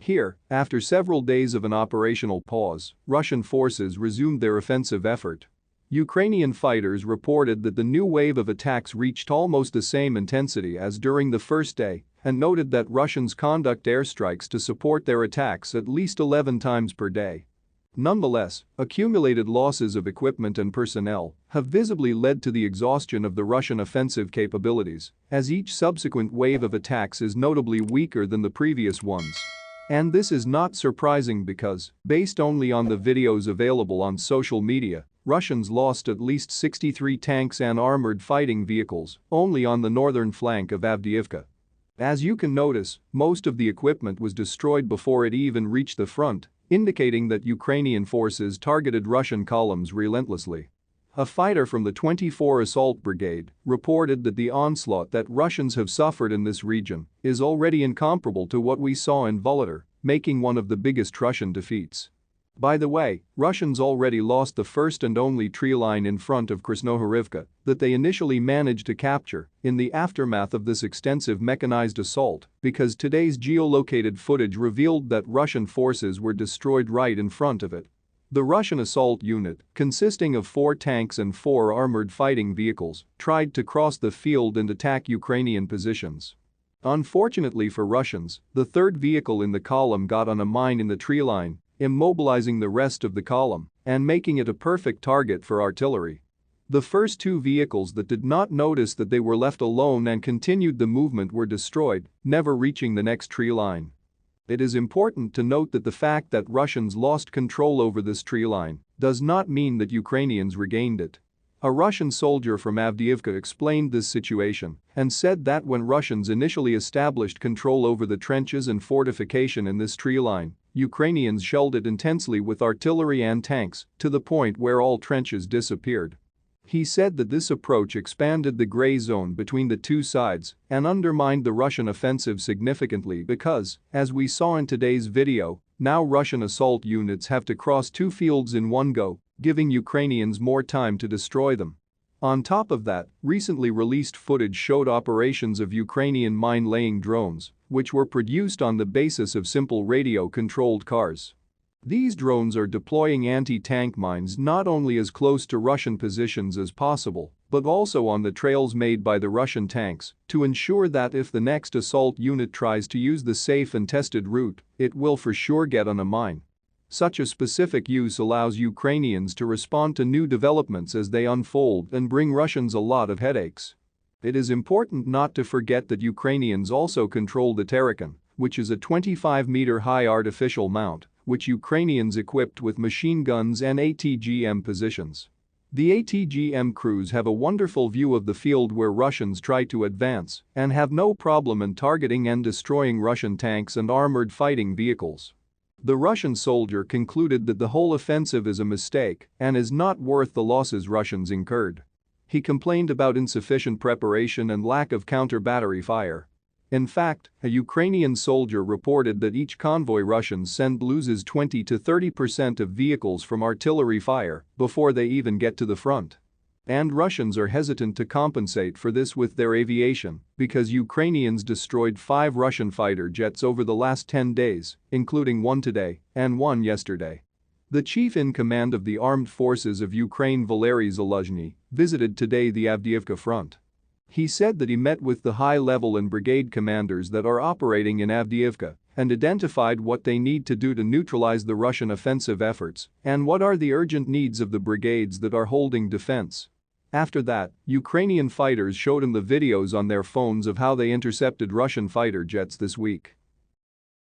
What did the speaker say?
Here, after several days of an operational pause, Russian forces resumed their offensive effort. Ukrainian fighters reported that the new wave of attacks reached almost the same intensity as during the first day and noted that Russians conduct airstrikes to support their attacks at least 11 times per day. Nonetheless, accumulated losses of equipment and personnel have visibly led to the exhaustion of the Russian offensive capabilities, as each subsequent wave of attacks is notably weaker than the previous ones. And this is not surprising because, based only on the videos available on social media, Russians lost at least 63 tanks and armored fighting vehicles only on the northern flank of Avdiivka. As you can notice, most of the equipment was destroyed before it even reached the front, indicating that Ukrainian forces targeted Russian columns relentlessly. A fighter from the 24 Assault Brigade reported that the onslaught that Russians have suffered in this region is already incomparable to what we saw in Volodar, making one of the biggest Russian defeats. By the way, Russians already lost the first and only tree line in front of Krasnohorivka that they initially managed to capture in the aftermath of this extensive mechanized assault because today's geolocated footage revealed that Russian forces were destroyed right in front of it. The Russian assault unit, consisting of 4 tanks and 4 armored fighting vehicles, tried to cross the field and attack Ukrainian positions. Unfortunately for Russians, the third vehicle in the column got on a mine in the tree line, immobilizing the rest of the column and making it a perfect target for artillery. The first 2 vehicles that did not notice that they were left alone and continued the movement were destroyed, never reaching the next tree line. It is important to note that the fact that Russians lost control over this tree line does not mean that Ukrainians regained it. A Russian soldier from Avdiivka explained this situation and said that when Russians initially established control over the trenches and fortification in this tree line, Ukrainians shelled it intensely with artillery and tanks to the point where all trenches disappeared. He said that this approach expanded the gray zone between the two sides and undermined the Russian offensive significantly because, as we saw in today's video, now Russian assault units have to cross 2 fields in one go, giving Ukrainians more time to destroy them. On top of that, recently released footage showed operations of Ukrainian mine-laying drones, which were produced on the basis of simple radio-controlled cars. These drones are deploying anti-tank mines not only as close to Russian positions as possible, but also on the trails made by the Russian tanks to ensure that if the next assault unit tries to use the safe and tested route, it will for sure get on a mine. Such a specific use allows Ukrainians to respond to new developments as they unfold and bring Russians a lot of headaches. It is important not to forget that Ukrainians also control the Terrakin, which is a 25-meter-high artificial mount, which Ukrainians equipped with machine guns and ATGM positions. The ATGM crews have a wonderful view of the field where Russians try to advance and have no problem in targeting and destroying Russian tanks and armored fighting vehicles. The Russian soldier concluded that the whole offensive is a mistake and is not worth the losses Russians incurred. He complained about insufficient preparation and lack of counter-battery fire. In fact, a Ukrainian soldier reported that each convoy Russians send loses 20 to 30% of vehicles from artillery fire before they even get to the front. And Russians are hesitant to compensate for this with their aviation because Ukrainians destroyed 5 Russian fighter jets over the last 10 days, including 1 today and 1 yesterday. The chief in command of the armed forces of Ukraine, Valery Zaluzhny, visited today the Avdiivka front. He said that he met with the high-level and brigade commanders that are operating in Avdiivka and identified what they need to do to neutralize the Russian offensive efforts and what are the urgent needs of the brigades that are holding defense. After that, Ukrainian fighters showed him the videos on their phones of how they intercepted Russian fighter jets this week.